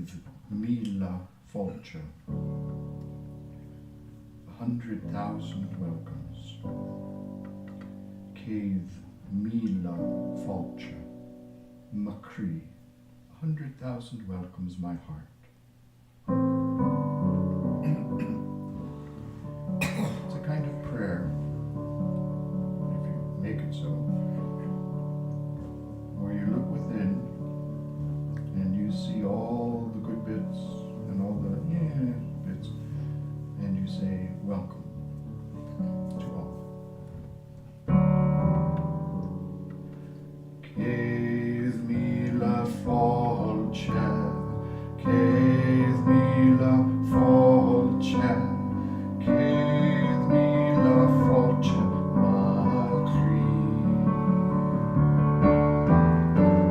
Cave Mila Fulcher. 100,000 welcomes. Cave Mila Fulcher. Macree. 100,000 welcomes my heart. It's a kind of prayer, if you make it so, where you look within and you see all the good bits and all the bits, and you say, welcome to all. Cave Mila Fulcher, Cave Mila Fulcher, Cave Mila Fulcher, Macree.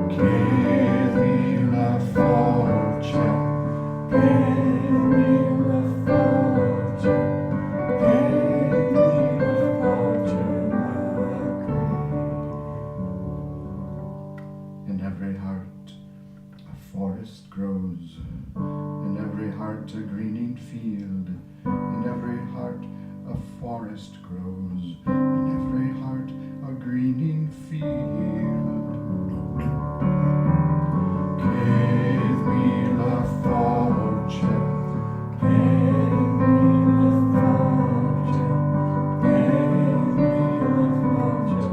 Cave Mila Fulcher, Cave Mila Fulcher, Cave Mila Fulcher, Macree. In every heart a forest grows, in every heart a greening field, in every heart a forest grows, in every heart a greening field. Cave Mila Fulcher, Cave Mila Fulcher, Cave Mila Fulcher,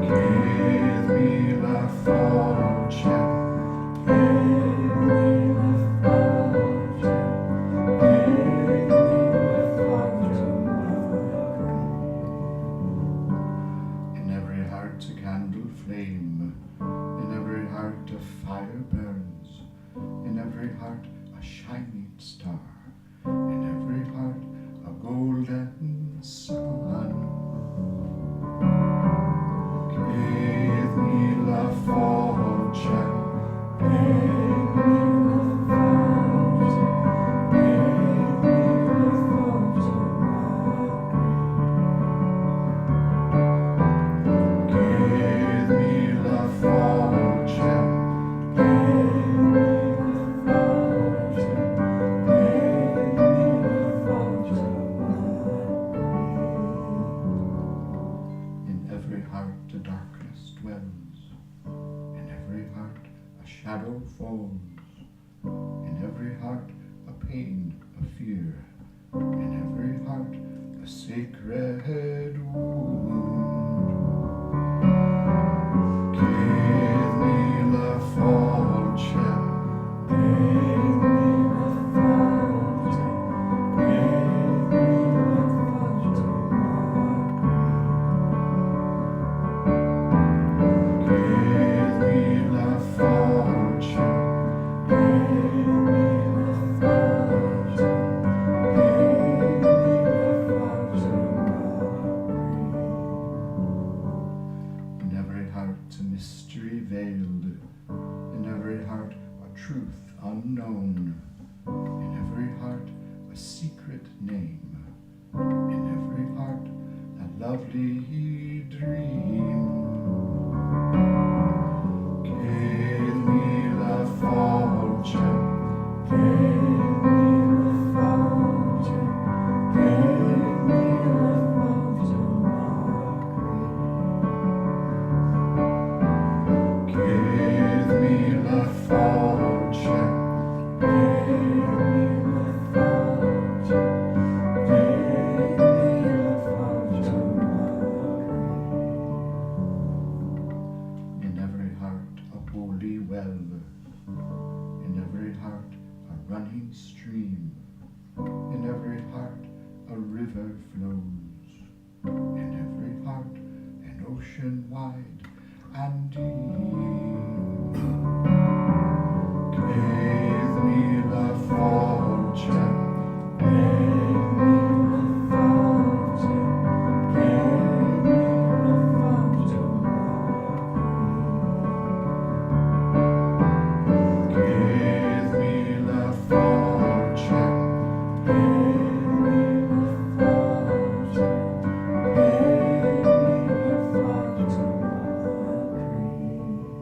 Cave Mila Fulcher, Cave Mila Fulcher, Cave Mila Fulcher, in every heart a candle flame, in every heart a fire burns, in every heart a shining star, in every heart a golden sun. Cave Mila Fulcher, Cave Mila Fulcher, Cave Mila Fulcher, Cave Mila Fulcher, Cave Mila Fulcher, Cave Mila Fulcher, in every heart a darkness dwells, in every heart a shadow falls, in every heart a pain, a fear, in every heart a sacred wound. Cave Mila Fulcher, Cave Mila Fulcher, Cave Mila Fulcher, Cave Mila Fulcher, Cave Mila Fulcher, Cave Mila Fulcher, in every heart a mystery veiled, in every heart a truth unknown, in every heart a secret name, in every heart a lovely dream. Cave Mila Fulcher, Cave Mila Fulcher, Cave Mila Fulcher, Cave Mila Fulcher, Cave Mila Fulcher, Cave Mila Fulcher, in every heart a holy well, in every heart a running stream, in every heart a river flows, in every heart an ocean wide and deep. Cave Mila Fulcher, Cave Mila Fulcher, Cave Mila Fulcher, Cave Mila Fulcher, Cave Mila Fulcher, Cave Mila Fulcher, Macree.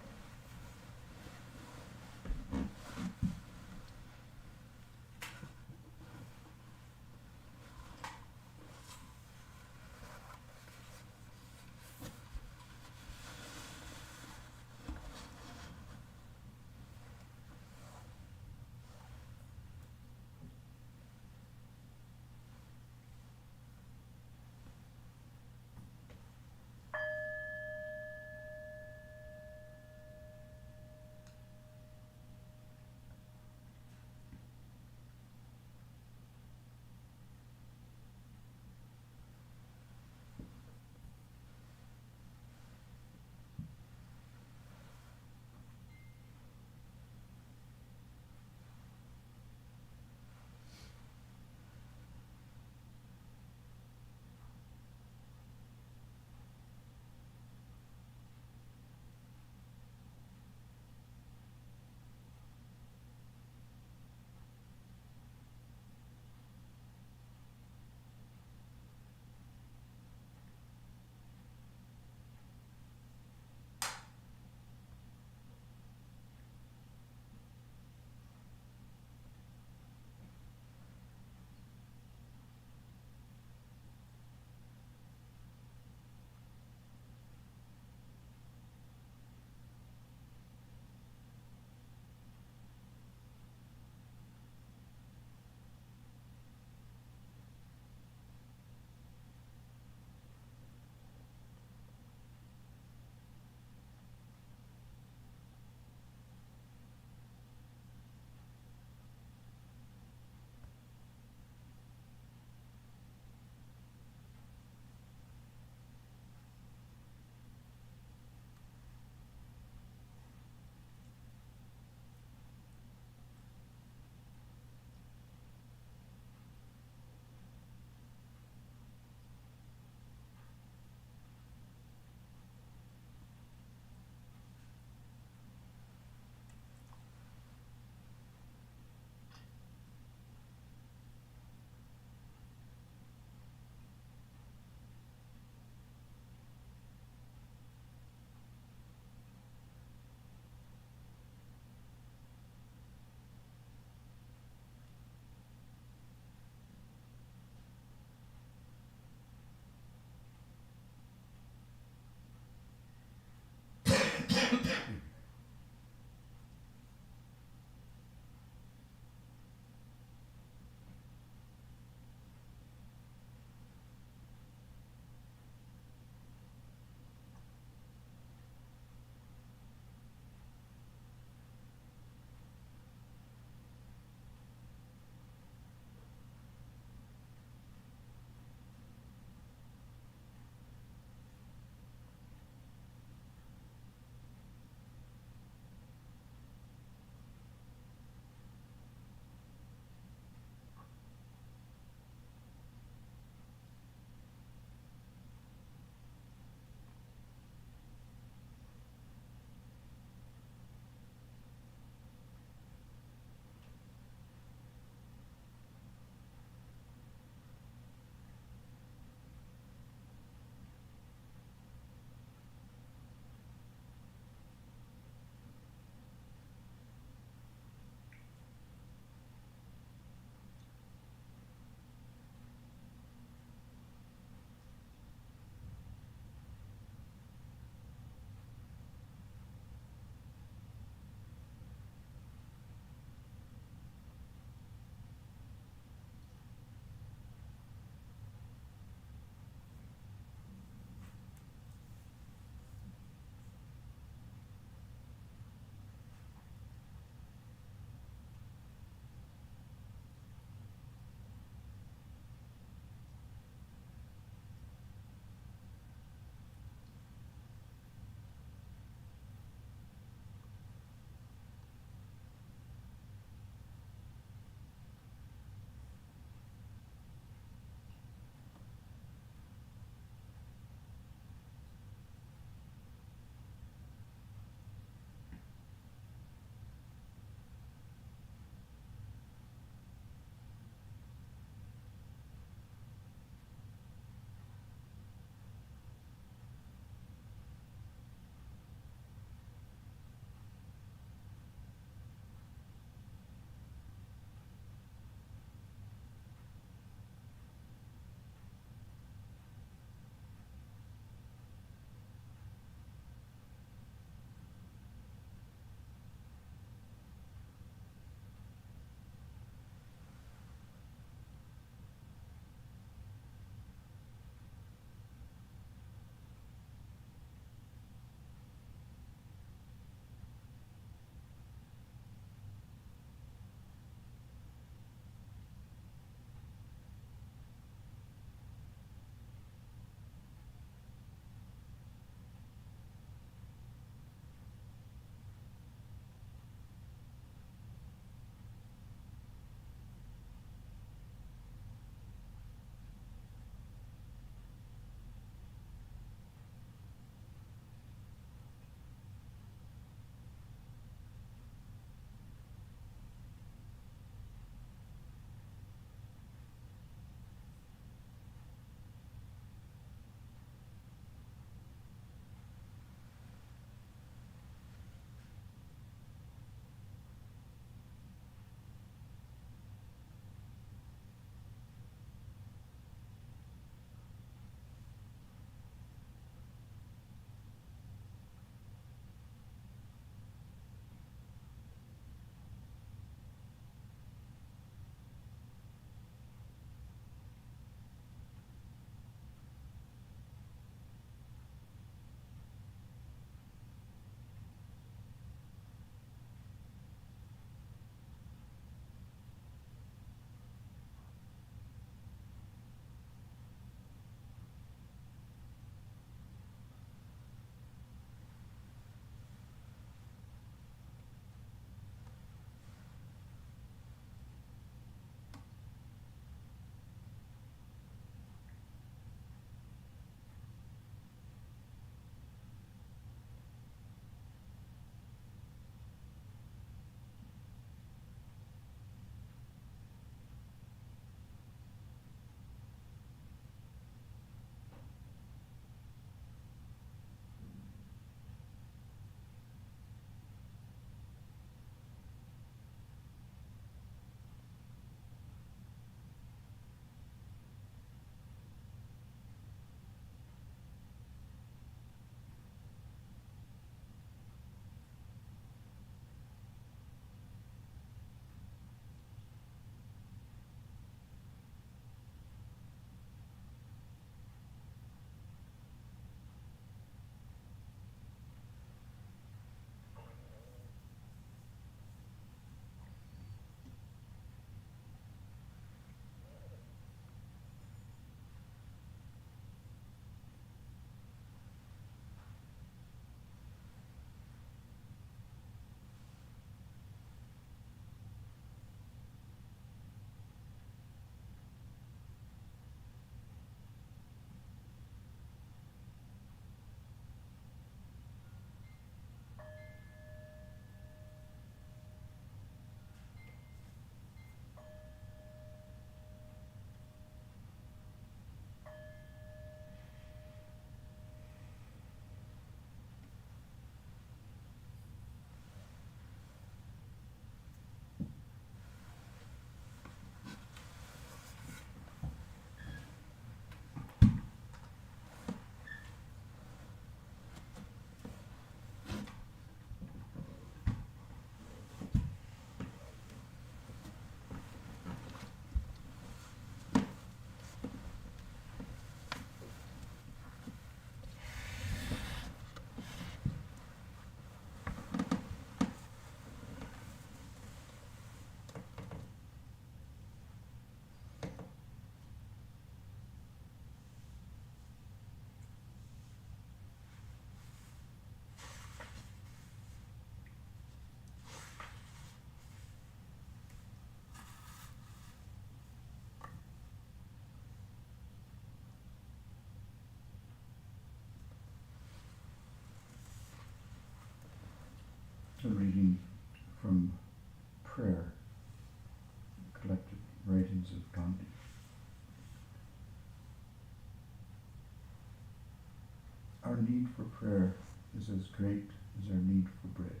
need for prayer is as great as our need for bread.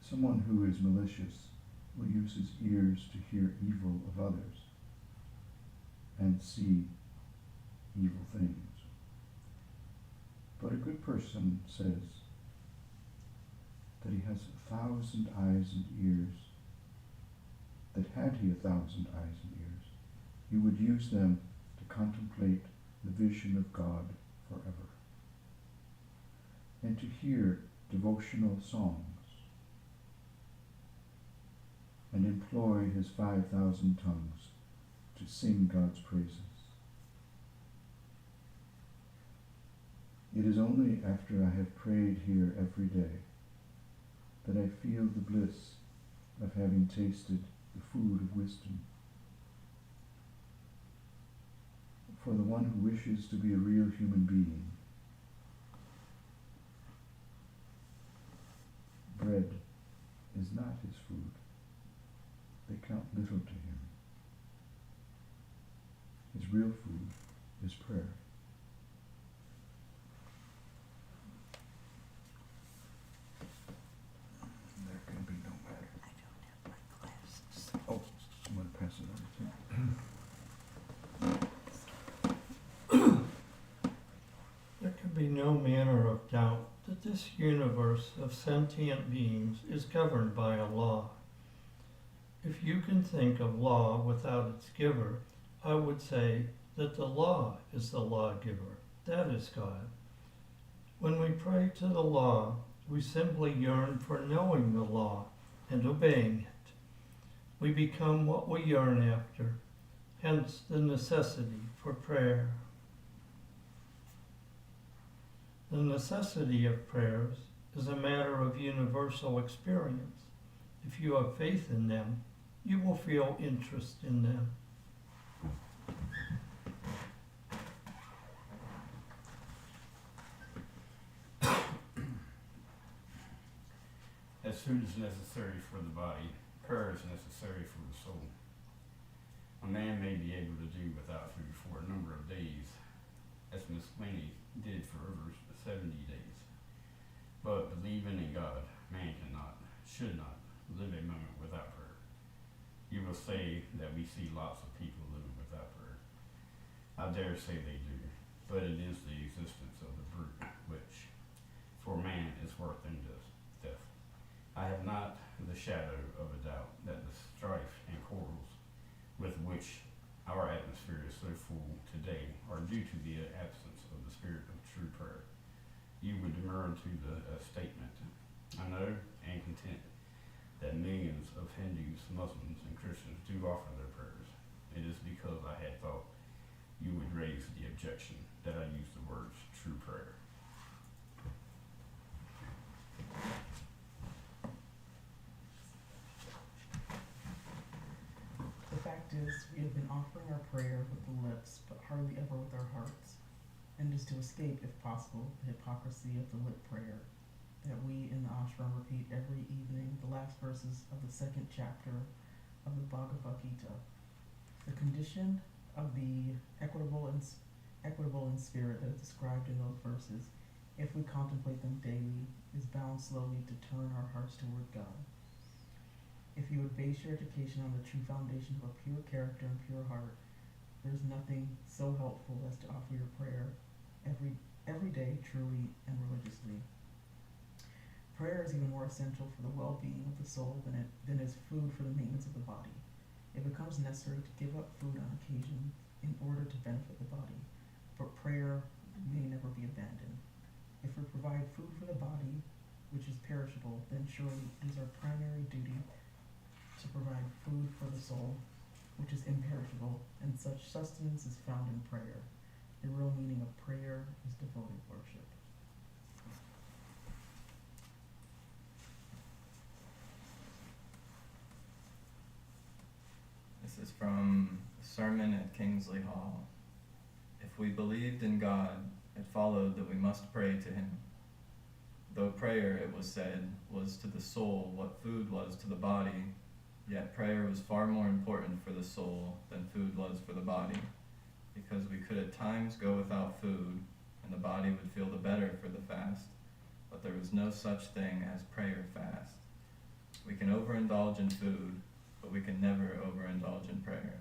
Someone who is malicious will use his ears to hear evil of others and see evil things. But a good person says that he has 1,000 eyes and ears, that had he 1,000 eyes and ears, he would use them to contemplate the vision of God forever, and to hear devotional songs, and employ his 5,000 tongues to sing God's praises. It is only after I have prayed here every day that I feel the bliss of having tasted the food of wisdom. For the one who wishes to be a real human being, bread is not his food. They count little to him. His real food is prayer. There can be no matter. I don't have my glasses. Oh, I'm going to pass it on to you. There can be no manner of doubt that this universe of sentient beings is governed by a law. If you can think of law without its giver, I would say that the law is the lawgiver. That is God. When we pray to the law, we simply yearn for knowing the law and obeying it. We become what we yearn after, hence the necessity for prayer. The necessity of prayers is a matter of universal experience. If you have faith in them, you will feel interest in them. As food is necessary for the body, prayer is necessary for the soul. A man may be able to do without food for a number of days, as Miss Winnie did for over 70 days. But believing in God, man cannot, should not, live a moment without prayer. You will say that we see lots of people living without prayer. I dare say they do, but it is the existence of the brute which, for man, is worse than death. I have not the shadow of a doubt that the strife and quarrels with which our atmosphere is so full today are due to the absence of the spirit of true prayer. You would demur to the statement. I know and contend that millions of Hindus, Muslims, and Christians do offer their prayers. It is because I had thought you would raise the objection that I use the words true prayer. The fact is, we have been offering our prayer with the lips, but hardly ever with our hearts. And is to escape, if possible, the hypocrisy of the lip prayer that we in the ashram repeat every evening, the last verses of the 2nd chapter of the Bhagavad Gita. The condition of the equitable in spirit that is described in those verses, if we contemplate them daily, is bound slowly to turn our hearts toward God. If you would base your education on the true foundation of a pure character and pure heart, there is nothing so helpful as to offer your prayer every day truly and religiously. Prayer is even more essential for the well-being of the soul than is food for the maintenance of the body. It becomes necessary to give up food on occasion in order to benefit the body, but prayer may never be abandoned. If we provide food for the body, which is perishable, then surely it is our primary duty to provide food for the soul, which is imperishable, and such sustenance is found in prayer. The real meaning of prayer is devoted worship. This is from a sermon at Kingsley Hall. If we believed in God, it followed that we must pray to him. Though prayer, it was said, was to the soul what food was to the body, Yet prayer was far more important for the soul than food was for the body, because we could at times go without food, and the body would feel the better for the fast, but there was no such thing as prayer fast. We can overindulge in food, but we can never overindulge in prayer.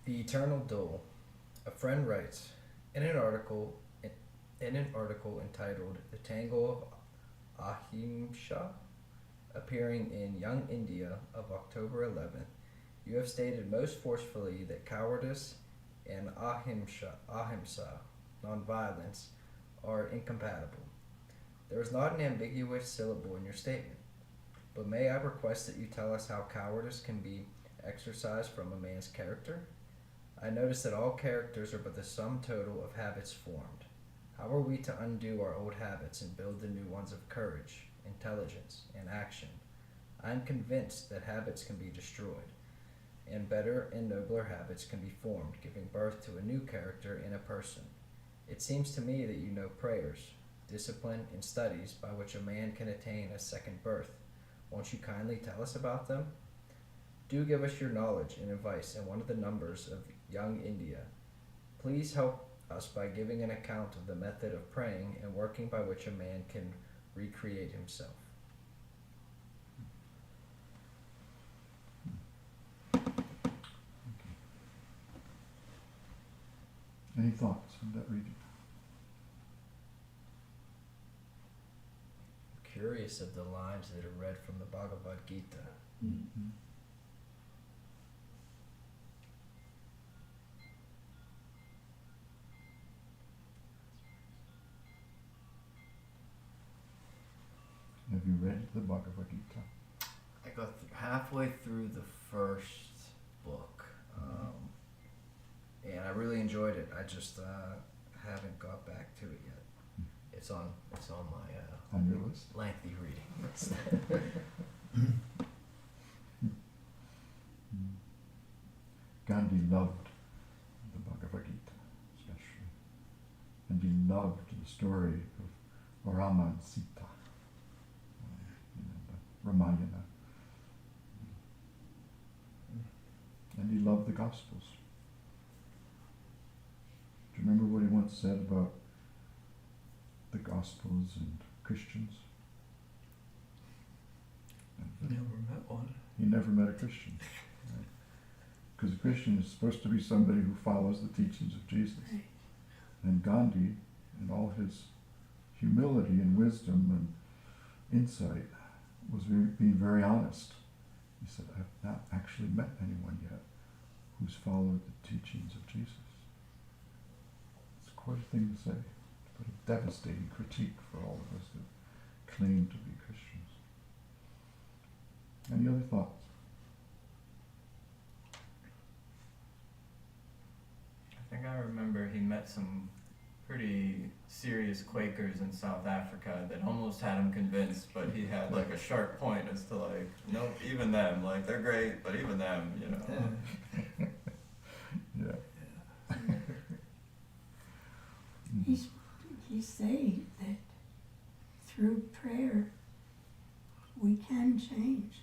The Eternal Duel. A friend writes, in an article entitled "The Tangle of Ahimsa," appearing in Young India of October 11th, you have stated most forcefully that cowardice and ahimsa, nonviolence, are incompatible. There is not an ambiguous syllable in your statement, but may I request that you tell us how cowardice can be exercised from a man's character? I notice that all characters are but the sum total of habits formed. How are we to undo our old habits and build the new ones of courage, intelligence, and action? I am convinced that habits can be destroyed, and better and nobler habits can be formed, giving birth to a new character in a person. It seems to me that you know prayers, discipline, and studies by which a man can attain a second birth. Won't you kindly tell us about them? Do give us your knowledge and advice in one of the numbers of Young India. Please help us by giving an account of the method of praying and working by which a man can recreate himself. Any thoughts on that reading? I'm curious of the lines that are read from the Bhagavad Gita. Mm-hmm. Have you read the Bhagavad Gita? I got halfway through the first book, and I really enjoyed it. I just haven't got back to it yet. It's on my On your list? lengthy reading list. Gandhi loved the Bhagavad Gita, especially. And he loved the story of Rama and Sita, the Ramayana. And he loved the Gospels. Do you remember what he once said about the Gospels and Christians? Never met one. He never met a Christian. Because a Christian is supposed to be somebody who follows the teachings of Jesus. And Gandhi, in all his humility and wisdom and insight, was being very honest. He said, I've not actually met anyone yet who's followed the teachings of Jesus. It's quite a thing to say, but a devastating critique for all of us that claim to be Christians. Any other thoughts? I think I remember he met some pretty serious Quakers in South Africa that almost had him convinced, but he had like a sharp point as to like, nope, even them, like they're great, but even them, you know. Yeah. He's saying that through prayer we can change.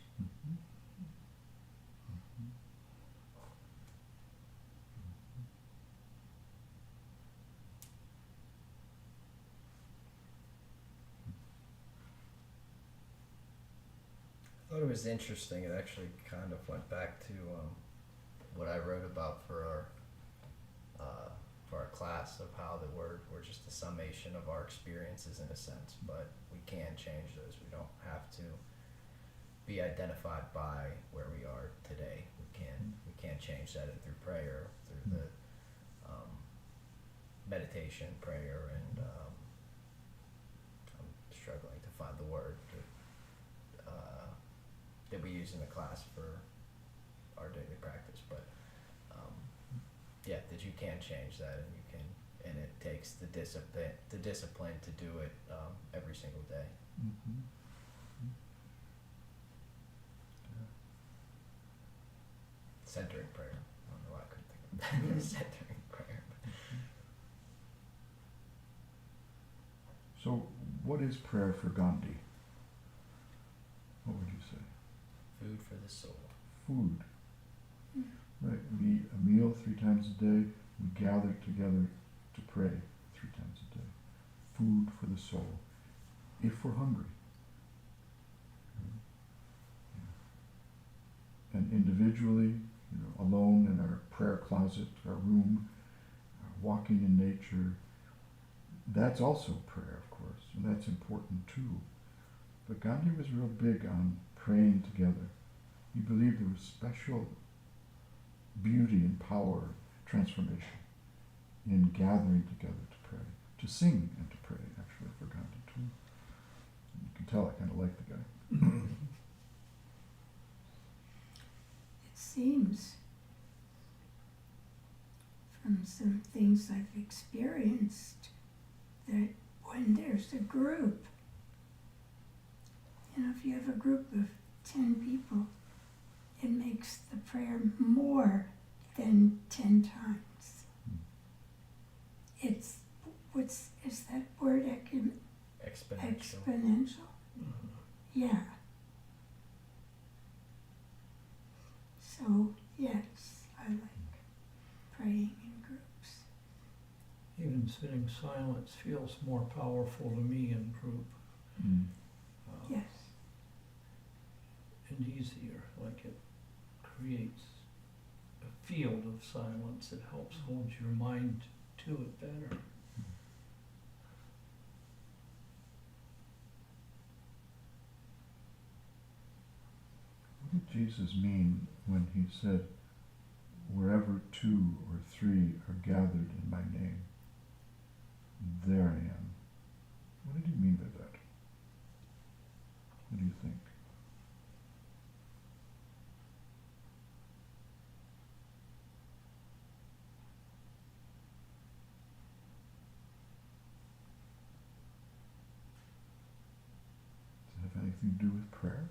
I thought it was interesting. It actually kind of went back to what I wrote about for our class, of how the word we're just a summation of our experiences in a sense, but we can change those. We don't have to be identified by where we are today. We can change that through prayer, through the meditation, prayer, and I'm struggling to find the word that we use in the class for our daily practice, but yeah, that you can change that, and you can, and it takes the discipline to do it every single day. Mm-hmm. Centering prayer. I don't know why I couldn't think of that. Centering prayer. What is prayer for Gandhi? What would you say? Food for the soul. Food. Right, we eat a meal 3 times a day. We gather together to pray 3 times a day. Food for the soul, if we're hungry. And individually, alone in our prayer closet, our room, walking in nature, that's also prayer, of course, and that's important too. But Gandhi was real big on praying together. He believed there was special beauty and power, transformation in gathering together to pray, to sing and to pray, actually, for Gandhi too. You can tell I kind of like the guy. It seems from some things I've experienced that when there's a group, if you have a group of 10 people, it makes the prayer more than 10 times. It's, is that word Exponential. exponential? Yeah. So, yes, I like praying in groups. Even sitting silence feels more powerful to me in group. Mm. Yes. And easier, like it creates a field of silence. It helps hold your mind to it better. What did Jesus mean when he said, wherever 2 or 3 are gathered in my name, there I am? What did he mean by that? What do you think? Does it have anything to do with prayer?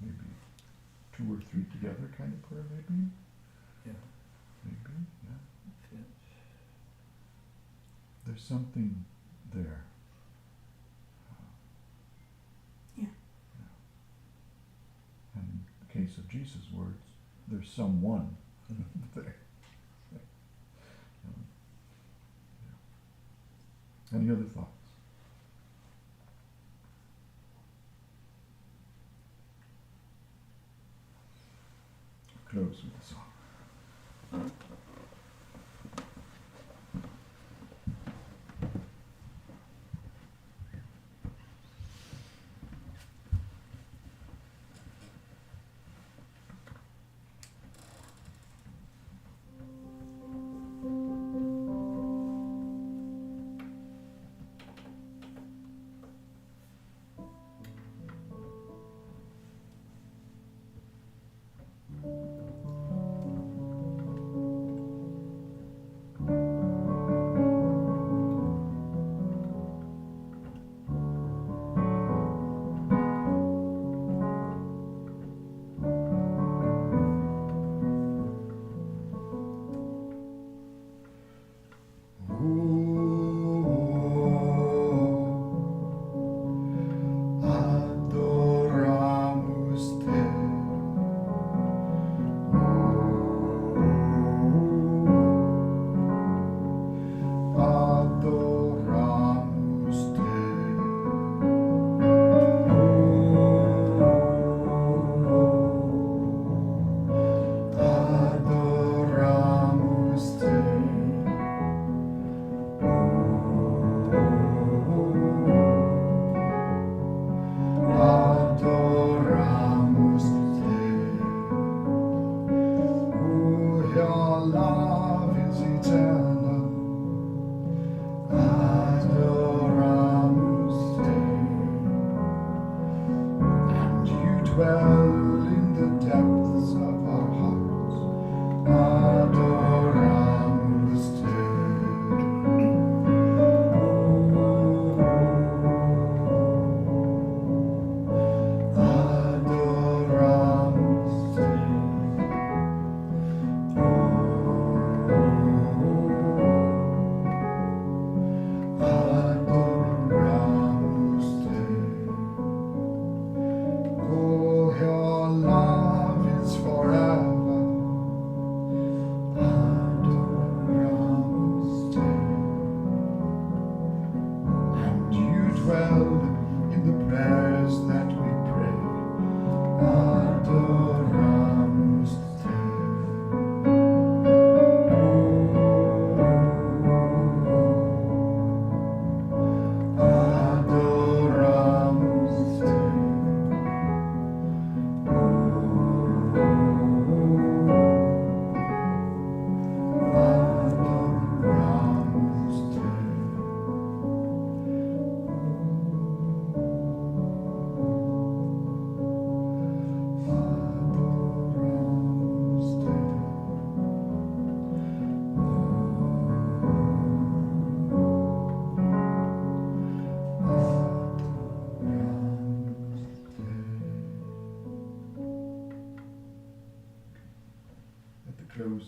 Maybe 2 or 3 together kind of prayer, maybe? Yeah. Maybe, yeah. Fits. There's something there. Yeah. And in the case of Jesus' words, there's someone there. Yeah. Any other thoughts? Close with a song.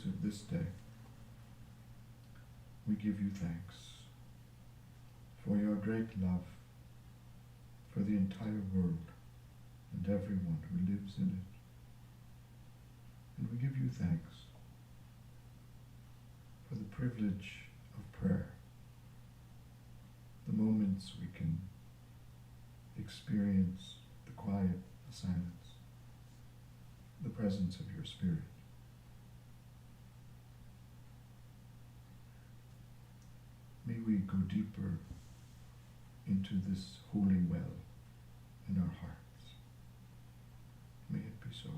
close of this day, we give you thanks for your great love for the entire world and everyone who lives in it. And we give you thanks for the privilege of prayer, the moments we can experience the quiet, the silence, the presence of your Spirit. May we go deeper into this holy well in our hearts. May it be so.